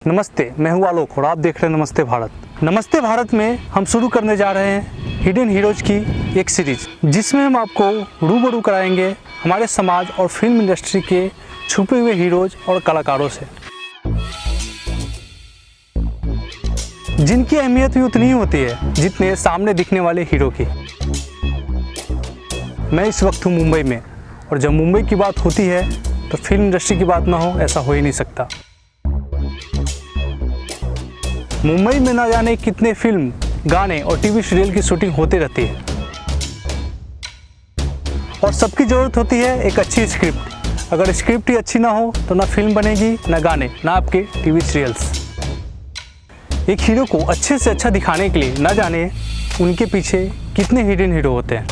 नमस्ते, मैं हूं आलोक और आप देख रहे हैं नमस्ते भारत। नमस्ते भारत में हम शुरू करने जा रहे हैं हिडन हीरोज की एक सीरीज, जिसमें हम आपको रूबरू कराएंगे हमारे समाज और फिल्म इंडस्ट्री के छुपे हुए हीरोज और कलाकारों से, जिनकी अहमियत भी उतनी ही होती है जितने सामने दिखने वाले हीरो की। मैं इस वक्त हूँ मुंबई में, और जब मुंबई की बात होती है तो फिल्म इंडस्ट्री की बात ना हो, ऐसा हो ही नहीं सकता। मुंबई में ना जाने कितने फिल्म, गाने और टीवी सीरियल की शूटिंग होती रहती है, और सबकी ज़रूरत होती है एक अच्छी स्क्रिप्ट। अगर स्क्रिप्ट ही अच्छी ना हो तो ना फिल्म बनेगी, ना गाने, ना आपके टीवी सीरियल्स। एक हीरो को अच्छे से अच्छा दिखाने के लिए ना जाने उनके पीछे कितने हिडन हीरो होते हैं,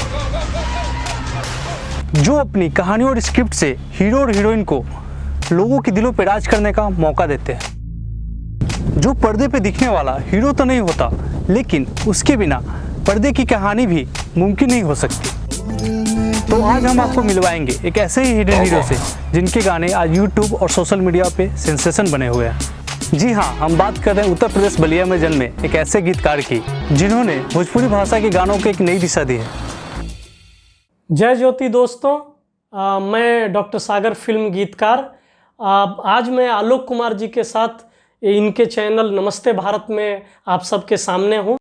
जो अपनी कहानी और स्क्रिप्ट से हीरो और हीरोइन को लोगों के दिलों पर राज करने का मौका देते हैं। जो पर्दे पे दिखने वाला हीरो तो नहीं होता, लेकिन उसके बिना पर्दे की कहानी भी मुमकिन नहीं हो सकती। तो आज हम आपको मिलवाएंगे एक ऐसे ही हिडन हीरो से जिनके गाने आज यूट्यूब और सोशल मीडिया पे सेंसेशन बने हुए हैं। जी हाँ, हम बात कर रहे हैं उत्तर प्रदेश बलिया में जन्मे एक ऐसे गीतकार की, जिन्होंने भोजपुरी भाषा के गानों को एक नई दिशा दी है। जय ज्योति दोस्तों, मैं डॉक्टर सागर फिल्म गीतकार। आज मैं आलोक कुमार जी के साथ इनके चैनल नमस्ते भारत में आप सबके सामने हूँ।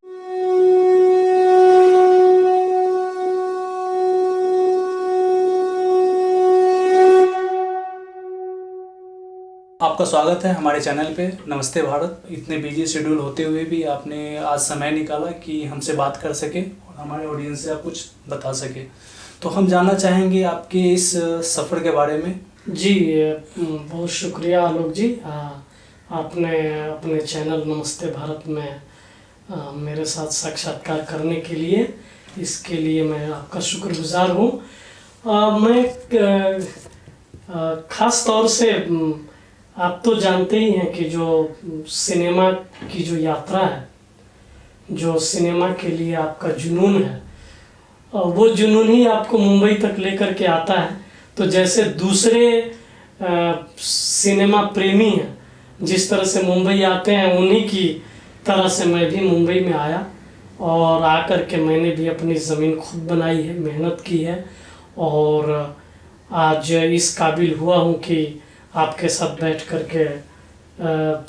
आपका स्वागत है हमारे चैनल पे नमस्ते भारत। इतने बिजी शेड्यूल होते हुए भी आपने आज समय निकाला कि हमसे बात कर सके और हमारे ऑडियंस से आप कुछ बता सके। तो हम जानना चाहेंगे आपके इस सफ़र के बारे में। जी, बहुत शुक्रिया आलोक जी, आपने अपने चैनल नमस्ते भारत में मेरे साथ साक्षात्कार करने के लिए, इसके लिए मैं आपका शुक्रगुजार हूँ। मैं ख़ास तौर से आप तो जानते ही हैं कि जो सिनेमा की जो यात्रा है, जो सिनेमा के लिए आपका जुनून है, वो जुनून ही आपको मुंबई तक लेकर के आता है। तो जैसे दूसरे सिनेमा प्रेमी हैं जिस तरह से मुंबई आते हैं, उन्हीं की तरह से मैं भी मुंबई में आया, और आकर के मैंने भी अपनी ज़मीन खुद बनाई है, मेहनत की है, और आज इस काबिल हुआ हूँ कि आपके साथ बैठ कर के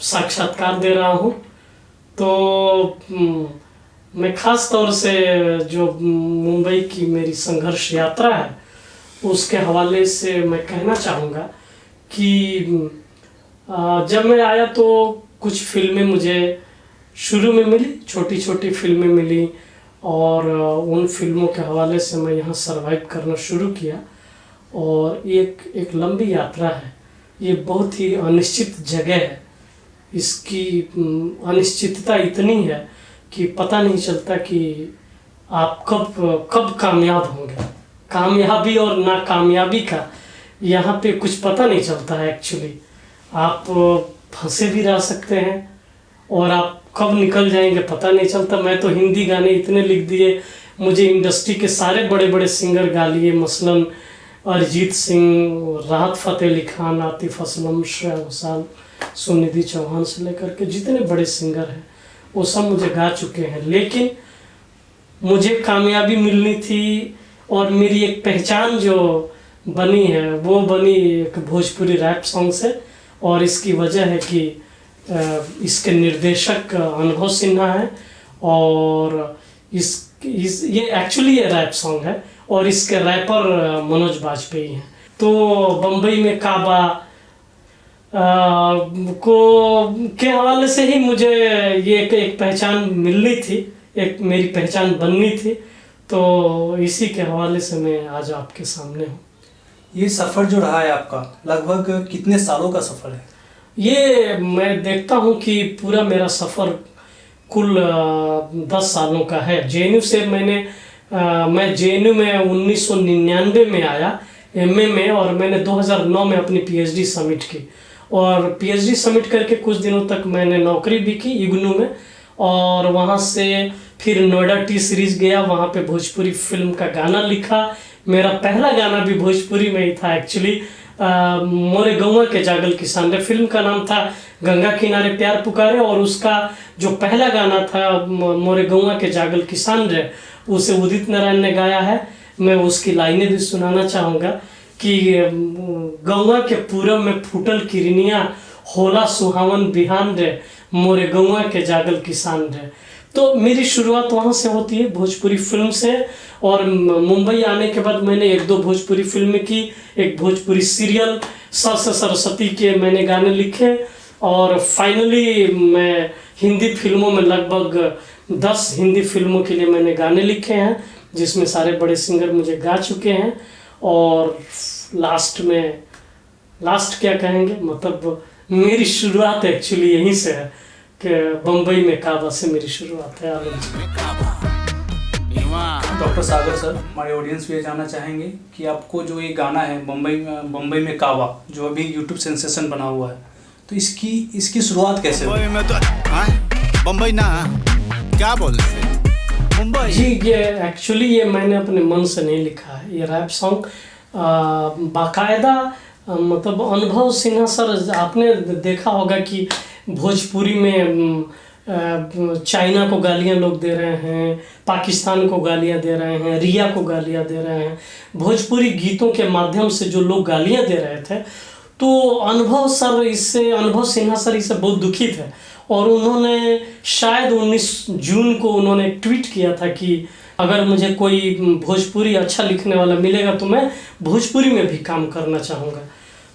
साक्षात्कार दे रहा हूँ। तो मैं ख़ास तौर से जो मुंबई की मेरी संघर्ष यात्रा है उसके हवाले से मैं कहना चाहूँगा कि जब मैं आया तो कुछ फिल्में मुझे शुरू में मिली, छोटी छोटी फिल्में मिली, और उन फिल्मों के हवाले से मैं यहाँ सरवाइव करना शुरू किया। और एक लंबी यात्रा है, ये बहुत ही अनिश्चित जगह है। इसकी अनिश्चितता इतनी है कि पता नहीं चलता कि आप कब कामयाब होंगे। कामयाबी और नाकामयाबी का यहाँ पे कुछ पता नहीं चलता है एक्चुअली। आप फंसे भी रह सकते हैं और आप कब निकल जाएंगे पता नहीं चलता। मैं तो हिंदी गाने इतने लिख दिए, मुझे इंडस्ट्री के सारे बड़े बड़े सिंगर गा लिए, मसलन अरिजीत सिंह, राहत फ़तेह अली खान, आतिफ असलम, श्रेया घोषाल, सुनिधि चौहान से लेकर के जितने बड़े सिंगर हैं वो सब मुझे गा चुके हैं। लेकिन मुझे कामयाबी मिलनी थी, और मेरी एक पहचान जो बनी है वो बनी एक भोजपुरी रैप सॉन्ग से। और इसकी वजह है कि इसके निर्देशक अनुभव सिन्हा है, और ये एक्चुअली ये रैप सॉन्ग है, और इसके रैपर मनोज बाजपेयी हैं। तो बम्बई में काबा के हवाले से ही मुझे ये एक पहचान मिलनी थी, एक मेरी पहचान बननी थी। तो इसी के हवाले से मैं आज आपके सामने हूँ। ये सफ़र जो रहा है आपका, लगभग कितने सालों का सफ़र है? ये मैं देखता हूँ कि पूरा मेरा सफ़र कुल 10 सालों का है। JNU से मैं JNU में 1999 में आया MA में, और मैंने 2009 में अपनी PhD सबमिट की। और PhD सबमिट करके कुछ दिनों तक मैंने नौकरी भी की IGNOU में, और वहाँ से फिर नोएडा टी सीरीज़ गया, वहाँ पे भोजपुरी फिल्म का गाना लिखा। मेरा पहला गाना भी भोजपुरी में ही था एक्चुअली, मोरे गौवा के जागल किसान रे। फिल्म का नाम था गंगा किनारे प्यार पुकारे, और उसका जो पहला गाना था मोरे गौवा के जागल किसान रे, उसे उदित नारायण ने गाया है। मैं उसकी लाइनें भी सुनाना चाहूँगा कि गौवा के पूरब में फूटल किरनिया, होला सुहावन बिहान रे, मोरे गौवा के जागल किसान रे। तो मेरी शुरुआत वहाँ से होती है, भोजपुरी फिल्म से। और मुंबई आने के बाद मैंने 1-2 भोजपुरी फिल्में की, एक भोजपुरी सीरियल सर से सरस्वती के मैंने गाने लिखे, और फाइनली मैं हिंदी फिल्मों में लगभग 10 हिंदी फिल्मों के लिए मैंने गाने लिखे हैं, जिसमें सारे बड़े सिंगर मुझे गा चुके हैं। और लास्ट क्या कहेंगे, मतलब मेरी शुरुआत एक्चुअली यहीं से है कि बम्बई में काबा से मेरी शुरुआत है। डॉक्टर सागर सर, हमारे ऑडियंस भी ये जानना चाहेंगे कि आपको जो ये गाना है बम्बई में काबा, जो अभी यूट्यूब सेंसेशन बना हुआ है, तो इसकी शुरुआत कैसे हुई? बम्बई ना, क्या बोल रहे थे? मुंबई जी, ये एक्चुअली ये मैंने अपने मन से नहीं लिखा है। ये रैप सॉन्ग बाकायदा मतलब अनुभव सिन्हा सर, आपने देखा होगा कि भोजपुरी में चाइना को गालियाँ लोग दे रहे हैं, पाकिस्तान को गालियाँ दे रहे हैं, रिया को गालियाँ दे रहे हैं। भोजपुरी गीतों के माध्यम से जो लोग गालियाँ दे रहे थे, तो अनुभव सिन्हा सर इससे बहुत दुखी थे। और उन्होंने शायद 19 जून को उन्होंने ट्वीट किया था कि अगर मुझे कोई भोजपुरी अच्छा लिखने वाला मिलेगा तो मैं भोजपुरी में भी काम करना चाहूँगा।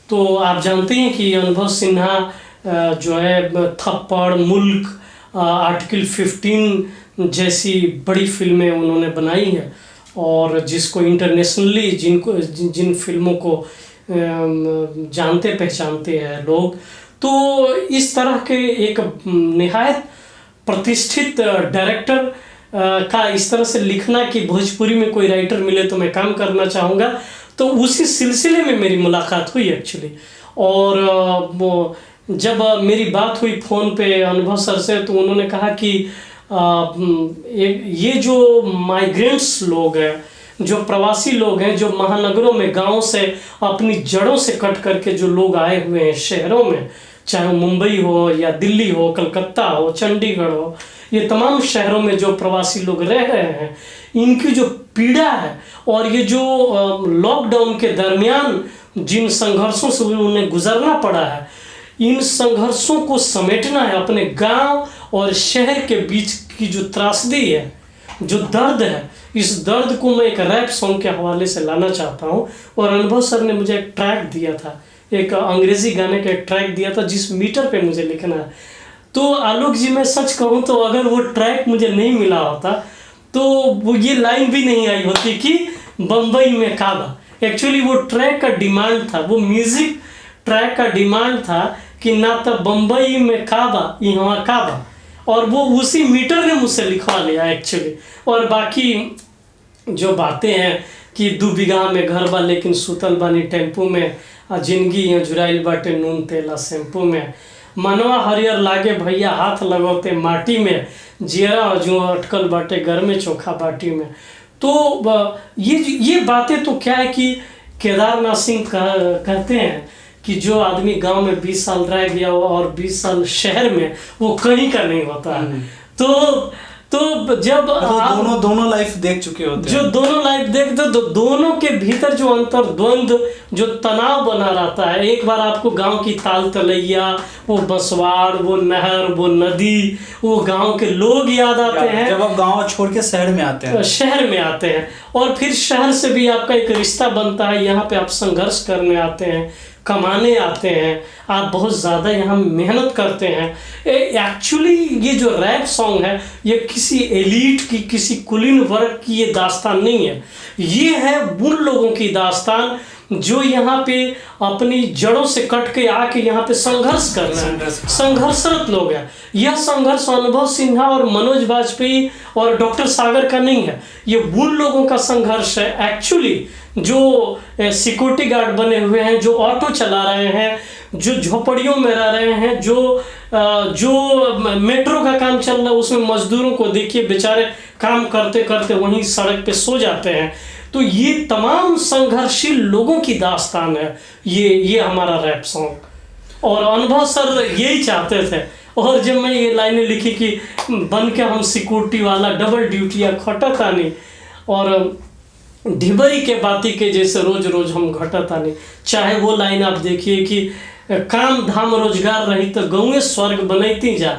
तो आप जानते हैं कि अनुभव सिन्हा जो है थप्पड़, मुल्क, आर्टिकल 15 जैसी बड़ी फिल्में उन्होंने बनाई हैं, और जिसको इंटरनेशनली जिन फिल्मों को जानते पहचानते हैं लोग। तो इस तरह के एक निहायत प्रतिष्ठित डायरेक्टर का इस तरह से लिखना कि भोजपुरी में कोई राइटर मिले तो मैं काम करना चाहूँगा, तो उसी सिलसिले में मेरी मुलाकात हुई एक्चुअली। और वो जब मेरी बात हुई फ़ोन पे अनुभव सर से, तो उन्होंने कहा कि ये जो माइग्रेंट्स लोग हैं, जो प्रवासी लोग हैं, जो महानगरों में गाँव से अपनी जड़ों से कट करके जो लोग आए हुए हैं शहरों में, चाहे मुंबई हो या दिल्ली हो, कलकत्ता हो, चंडीगढ़ हो, ये तमाम शहरों में जो प्रवासी लोग रह रहे हैं, इनकी जो पीड़ा है, और ये जो लॉकडाउन के दरमियान जिन संघर्षों से उन्हें गुजरना पड़ा है, इन संघर्षों को समेटना है अपने गांव और शहर के बीच की जो त्रासदी है, जो दर्द है, इस दर्द को मैं एक रैप सॉन्ग के हवाले से लाना चाहता हूँ। और अनुभव सर ने मुझे एक ट्रैक दिया था, एक अंग्रेज़ी गाने का एक ट्रैक दिया था जिस मीटर पे मुझे लिखना है। तो आलोक जी, मैं सच कहूँ तो अगर वो ट्रैक मुझे नहीं मिला होता तो वो ये लाइन भी नहीं आई होती कि बम्बई में काबा। एक्चुअली वो ट्रैक का डिमांड था, वो म्यूज़िक ट्रैक का डिमांड था कि ना तो बम्बई में काबा, यहाँ काबा, और वो उसी मीटर ने मुझसे लिखवा लिया एक्चुअली। और बाकी जो बातें हैं कि 2 बीघा में घर बा लेकिन सुतल बानी टेम्पू में, जिंदगी यहाँ जुराइल बाटे नून तेला शैम्पू में, मनवा हरियर लागे भैया हाथ लगौते माटी में, जियरा जो अटकल बाटे घर में चोखा बाटी में। तो ये बातें तो क्या है कि केदारनाथ सिंह कहते हैं कि जो आदमी गांव में 20 साल रह गया हो और 20 साल शहर में, वो कहीं का नहीं होता है। तो जब आप दोनों लाइफ देख चुके होते हैं, जो दोनों लाइफ देखते तो दोनों के भीतर जो अंतर द्वंद्व, जो तनाव बना रहता है, एक बार आपको गांव की ताल तलैया, वो बसवाड़, वो नहर, वो नदी, वो गांव के लोग याद आते हैं जब आप गांव छोड़ के शहर में आते हैं। और फिर शहर से भी आपका एक रिश्ता बनता है, यहाँ पे आप संघर्ष करने आते हैं, कमाने आते हैं, आप बहुत ज़्यादा यहाँ मेहनत करते हैं। एक्चुअली ये जो रैप सॉन्ग है, ये किसी एलीट की, किसी कुलीन वर्ग की ये दास्तान नहीं है। ये है उन लोगों की दास्तान जो यहाँ पे अपनी जड़ों से कट के आके यहाँ पे संघर्ष कर रहे हैं, संघर्षरत लोग हैं। यह संघर्ष अनुभव सिन्हा और मनोज वाजपेयी और डॉक्टर सागर का नहीं है, ये उन लोगों का संघर्ष है एक्चुअली जो सिक्योरिटी गार्ड बने हुए हैं, जो ऑटो चला रहे हैं, जो झोपड़ियों में रह रहे हैं, जो जो मेट्रो का काम चल रहा है उसमें मजदूरों को देखिए, बेचारे काम करते करते वहीं सड़क पे सो जाते हैं। तो ये तमाम संघर्षशील लोगों की दास्तान है ये हमारा रैप सॉन्ग। और अनुभव सर यही चाहते थे। और जब मैं ये लाइनें लिखी कि बन के हम सिक्योरिटी वाला डबल ड्यूटियाँ खटता नहीं, और ढिबरी के बाती के जैसे रोज रोज हम घटता नहीं। चाहे वो लाइन आप देखिए कि काम धाम रोजगार रही तो गौए स्वर्ग बनैती जा,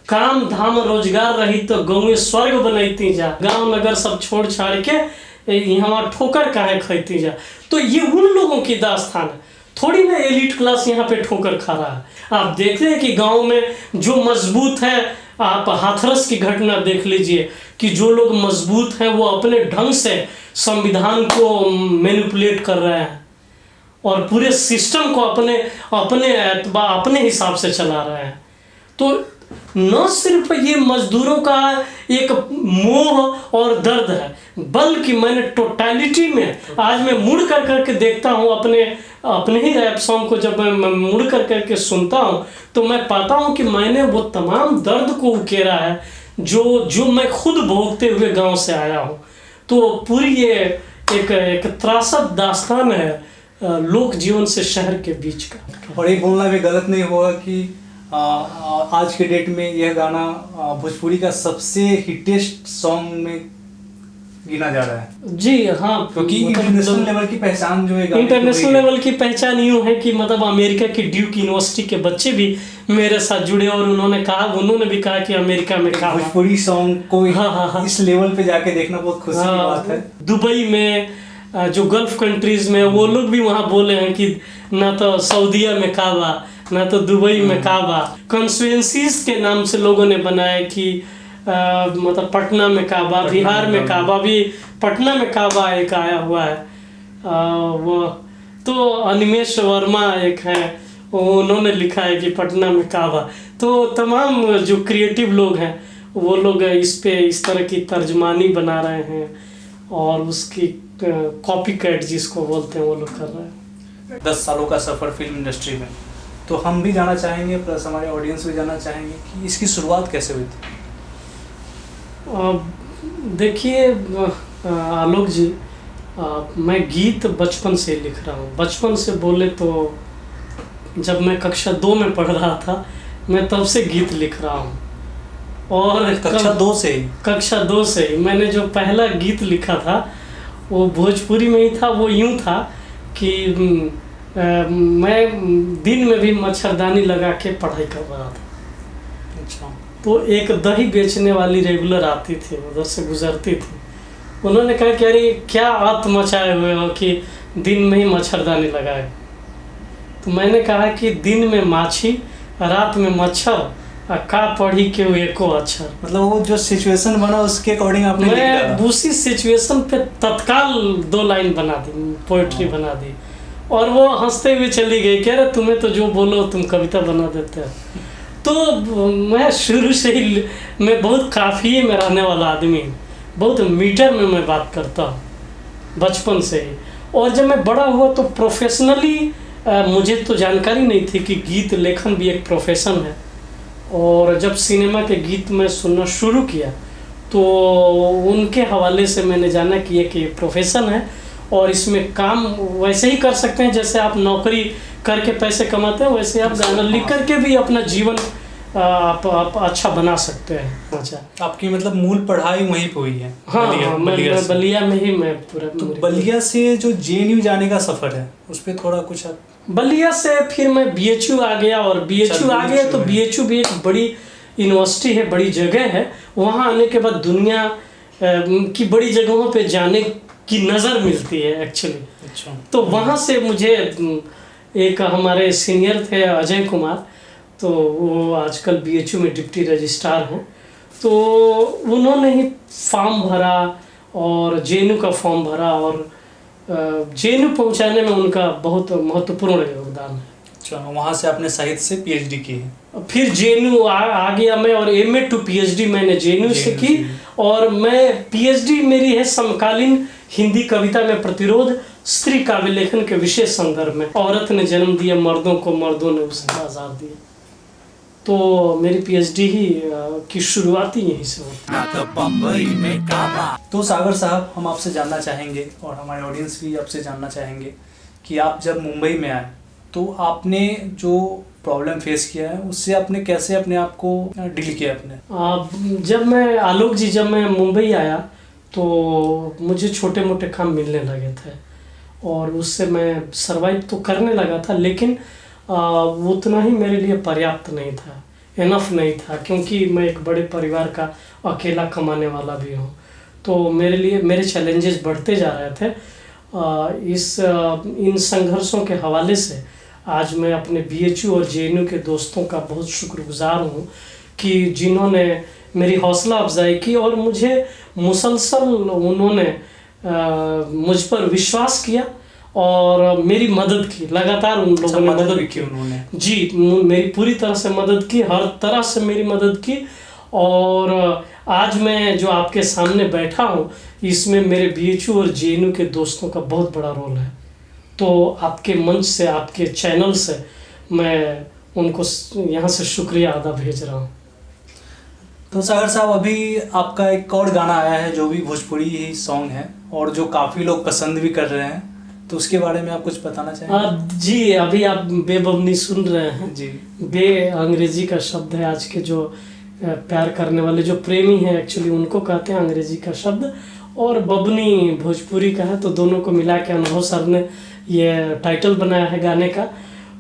काम धाम रोजगार रही तो गौए स्वर्ग बनैती जा, गांव नगर सब छोड़ छाड़ के यहाँ ठोकर काहे खैती जा। तो ये उन लोगों की दास्तान है, थोड़ी ना एलिट क्लास यहाँ पे ठोकर खा रहा है। आप देखते हैं कि गांव में जो मजबूत है, आप हाथरस की घटना देख लीजिए कि जो लोग मजबूत हैं वो अपने ढंग से संविधान को मैनिपुलेट कर रहे हैं और पूरे सिस्टम को अपने हिसाब से चला रहे हैं। तो न सिर्फ ये मजदूरों का एक मोह और दर्द है, बल्कि मैंने टोटलिटी में आज मैं मुड़ कर करके देखता हूँ अपने ही रैप सॉन्ग को। जब मैं मुड़ कर करके सुनता हूँ तो मैं पाता हूँ कि मैंने वो तमाम दर्द को उकेरा है जो मैं खुद भोगते हुए गांव से आया हूँ। तो पूरी ये एक त्रासद दास्तान है लोक जीवन से शहर के बीच का। और ये बोलना भी गलत नहीं होगा कि आज के डेट में यह गाना भोजपुरी का सबसे हिटेस्ट सॉन्ग में गिना जा रहा है। जी हाँ, क्योंकि इंटरनेशनल लेवल की पहचान जो है, इंटरनेशनल लेवल की पहचान यूँ है कि मतलब अमेरिका की ड्यूक यूनिवर्सिटी के बच्चे भी मेरे साथ जुड़े और उन्होंने भी कहा कि अमेरिका में कहा भोजपुरी सॉन्ग को इस लेवल पे जाके देखना बहुत खुशी की बात है। दुबई में जो गल्फ कंट्रीज में वो लोग भी वहाँ बोले हैं कि ना तो सऊदीया में काबा ना तो दुबई में काबा। कॉन्स्टिट्यूएंसीज के नाम से लोगों ने बनाया कि मतलब पटना में काबा, बिहार में काबा, भी पटना में काबा एक आया हुआ है। वो तो अनिमेश वर्मा एक है, उन्होंने लिखा है कि पटना में काबा। तो तमाम जो क्रिएटिव लोग हैं वो लोग इस तरह की तर्जमानी बना रहे हैं और उसकी कॉपी कैट जिसको बोलते हैं वो लोग कर रहे हैं। 10 सालों का सफ़र फिल्म इंडस्ट्री में, तो हम भी जाना चाहेंगे प्लस हमारे ऑडियंस भी जानना चाहेंगे कि इसकी शुरुआत कैसे हुई थी। देखिए आलोक जी, मैं गीत बचपन से लिख रहा हूँ। बचपन से बोले तो जब मैं कक्षा 2 में पढ़ रहा था मैं तब से गीत लिख रहा हूँ। और कक्षा 2 से ही मैंने जो पहला गीत लिखा था वो भोजपुरी में ही था। वो यूँ था कि मैं दिन में भी मच्छरदानी लगा के पढ़ाई कर रहा था। अच्छा। तो एक दही बेचने वाली रेगुलर आती थी, उधर से गुजरती थी। उन्होंने कहा कि अरे क्या आत मचाए हुए हो कि दिन में ही मच्छरदानी लगाए। तो मैंने कहा कि दिन में माछी रात में मच्छर का पढ़ी के एको अक्षर। मतलब वो जो सिचुएशन बना उसके अकॉर्डिंग आपने मैं उसी सिचुएशन पे तत्काल 2 लाइन बना दी, पोइट्री बना दी। और वो हंसते हुए चली गई, कह रहे तुम्हें तो जो बोलो तुम कविता बना देते हो। तो मैं शुरू से ही मैं बहुत काफ़िए में रहने वाला आदमी, बहुत मीटर में मैं बात करता हूँ बचपन से ही। और जब मैं बड़ा हुआ तो प्रोफेशनली मुझे तो जानकारी नहीं थी कि गीत लेखन भी एक प्रोफेशन है। और जब सिनेमा के गीत मैं सुनना शुरू किया तो उनके हवाले से मैंने जाना कि ये प्रोफेशन है और इसमें काम वैसे ही कर सकते हैं जैसे आप नौकरी करके पैसे कमाते हैं, वैसे आप गाना लिख करके भी अपना जीवन आप अच्छा बना सकते हैं। अच्छा, आपकी मतलब मूल पढ़ाई वहीं पे हुई है? हाँ, मैं बलिया में ही मैं पूरा। तो बलिया से जो जेएनयू जाने का सफ़र है उस पर थोड़ा कुछ आप। बलिया से फिर मैं बीएचयू आ गया और बीएचयू आ गया तो बीएचयू भी एक बड़ी यूनिवर्सिटी है, बड़ी जगह है। वहाँ आने के बाद दुनिया की बड़ी जगहों पे जाने की नज़र मिलती है एक्चुअली। अच्छा। तो वहाँ से मुझे एक हमारे सीनियर थे अजय कुमार, तो वो आजकल बीएचयू में डिप्टी रजिस्ट्रार हैं। तो उन्होंने ही फॉर्म भरा और जेएनयू का फॉर्म भरा और जेएनयू पहुंचाने में उनका बहुत महत्वपूर्ण योगदान है। अच्छा, वहाँ से आपने साहित्य से पीएचडी की है? फिर जेएनयू आ गया मैं और एमए टू पीएचडी मैंने जेएनयू से की। और मैं पीएचडी मेरी है समकालीन हिंदी कविता में प्रतिरोध स्त्री काव्य लेखन के विशेष संदर्भ में। औरत ने जन्म दिया मर्दों को, मर्दों ने उसे आज़ाद दिया। तो मेरी पीएचडी ही की शुरुआत ही यहीं से होती। तो सागर साहब, हम आपसे जानना चाहेंगे और हमारे ऑडियंस भी आपसे जानना चाहेंगे कि आप जब मुंबई में आए तो आपने जो प्रॉब्लम फेस किया है उससे आपने कैसे अपने आप को डील किया अपने? जब मैं मुंबई आया तो मुझे छोटे मोटे काम मिलने लगे थे और उससे मैं सरवाइव तो करने लगा था, लेकिन वो उतना ही मेरे लिए पर्याप्त नहीं था, इनफ नहीं था, क्योंकि मैं एक बड़े परिवार का अकेला कमाने वाला भी हूँ। तो मेरे लिए मेरे चैलेंजेस बढ़ते जा रहे थे। इन संघर्षों के हवाले से आज मैं अपने बीएचयू और जेएनयू के दोस्तों का बहुत शुक्रगुजार हूँ कि जिन्होंने मेरी हौसला अफजाई की और मुझे मुसलसल उन्होंने मुझ पर विश्वास किया और मेरी मदद की। लगातार उन लोगों ने मदद की उन्होंने जी, मेरी पूरी तरह से मदद की, हर तरह से मेरी मदद की। और आज मैं जो आपके सामने बैठा हूँ इसमें मेरे बीएचयू और जेएनयू के दोस्तों का बहुत बड़ा रोल है। तो आपके मंच से, आपके चैनल से मैं उनको यहाँ से शुक्रिया अदा भेज रहा हूँ। तो सागर साहब, अभी आपका एक और गाना आया है जो भी भोजपुरी ही सॉन्ग है और जो काफ़ी लोग पसंद भी कर रहे हैं, तो उसके बारे में आप कुछ बताना चाहेंगे? जी, अभी आप बेबबनी सुन रहे हैं जी। बे अंग्रेजी का शब्द है। आज के जो प्यार करने वाले जो प्रेमी हैं एक्चुअली उनको कहते हैं अंग्रेजी का शब्द, और बबनी भोजपुरी का है। तो दोनों को मिला के अनुभव सर ने ये टाइटल बनाया है गाने का।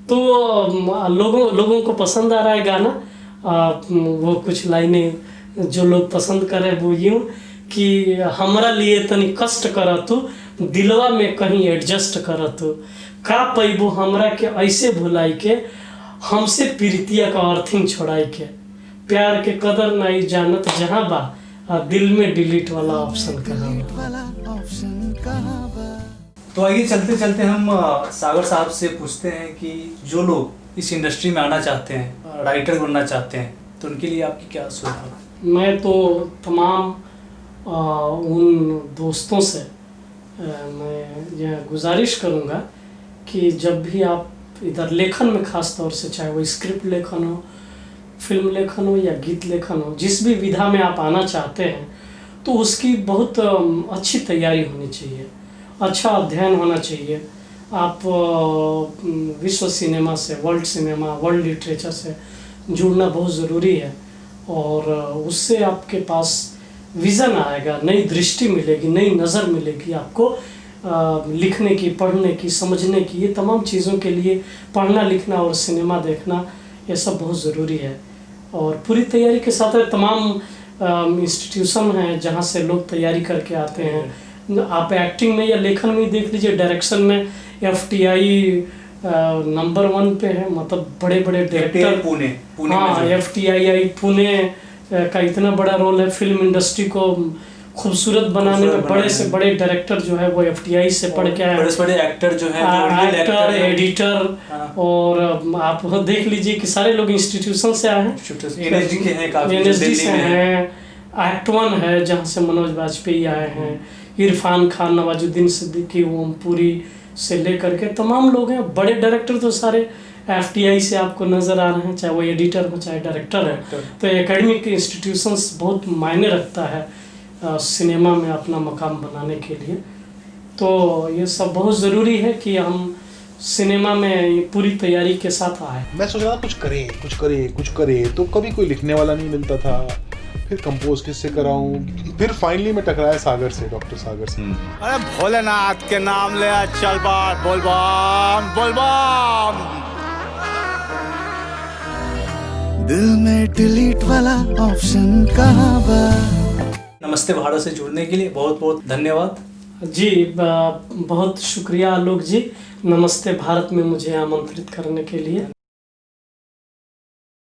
तो लोगों को पसंद आ रहा है गाना। वो कुछ लाइनें जो लोग पसंद करें वो यूँ कि हमरा लिए तनी कष्ट कर तू, दिलवा में कहीं एडजस्ट कर तू, का पैबो हमरा के ऐसे भुलाई के, हमसे प्रीतिया का अर्थिंग छोड़ाई के, प्यार के कदर नहीं जानत जहाँ बा, दिल में डिलीट वाला ऑप्शन कहाँ बा। तो आइए चलते चलते हम सागर साहब से पूछते हैं कि जो लोग इस इंडस्ट्री में आना चाहते हैं, राइटर बनना चाहते हैं, तो उनके लिए आपकी क्या सुझाव? मैं तो तमाम उन दोस्तों से मैं यह गुजारिश करूँगा कि जब भी आप इधर लेखन में ख़ास तौर से, चाहे वो स्क्रिप्ट लेखन हो, फिल्म लेखन हो या गीत लेखन हो, जिस भी विधा में आप आना चाहते हैं तो उसकी बहुत अच्छी तैयारी होनी चाहिए, अच्छा अध्ययन होना चाहिए। आप विश्व सिनेमा से, वर्ल्ड सिनेमा, वर्ल्ड लिटरेचर से जुड़ना बहुत ज़रूरी है और उससे आपके पास विज़न आएगा, नई दृष्टि मिलेगी, नई नज़र मिलेगी आपको लिखने की, पढ़ने की, समझने की। ये तमाम चीज़ों के लिए पढ़ना, लिखना और सिनेमा देखना ये सब बहुत ज़रूरी है। और पूरी तैयारी के साथ तमाम इंस्टीट्यूशन हैं जहाँ से लोग तैयारी करके आते हैं। आप एक्टिंग में या लेखन में देख लीजिए, डायरेक्शन में FTI नंबर 1 पे है, मतलब बड़े बड़े डायरेक्टर। पुणे हाँ, FTI पुणे का इतना बड़ा रोल है फिल्म इंडस्ट्री को खूबसूरत बनाने में। बड़े से बड़े डायरेक्टर जो है वो FTI से पढ़ के आए, बड़े से बड़े एक्टर जो है, एक्टर, एडिटर। और आप देख लीजिए कि सारे लोग इंस्टीट्यूशन से आए हैं, NSD के हैं, काफी NSD से हैं, एक्ट 1 है जहाँ से मनोज बाजपेयी आए हैं, इरफान खान, नवाजुद्दीन सिद्दीकी, ओमपुरी से लेकर के तमाम लोग हैं। बड़े डायरेक्टर तो सारे FTI से आपको नज़र आ रहे हैं, चाहे वो एडिटर हो चाहे डायरेक्टर है। तो एकेडमिक इंस्टीट्यूशंस बहुत मायने रखता है सिनेमा में अपना मकाम बनाने के लिए। तो ये सब बहुत ज़रूरी है कि हम सिनेमा में पूरी तैयारी के साथ आए। मैं सोच रहा था कुछ करे तो कभी कोई लिखने वाला नहीं मिलता था, फिर कंपोज किससे कराऊं, फिर फाइनली मैं टकराया सागर से, डॉक्टर सागर से। अरे भोलेनाथ के नाम ले, चल बात, बोल बम बोल बम। दिल में डिलीट वाला ऑप्शन कहाँ बा। नमस्ते भारत से जुड़ने के लिए बहुत बहुत धन्यवाद जी। बहुत शुक्रिया आलोक जी, नमस्ते भारत में मुझे आमंत्रित करने के लिए।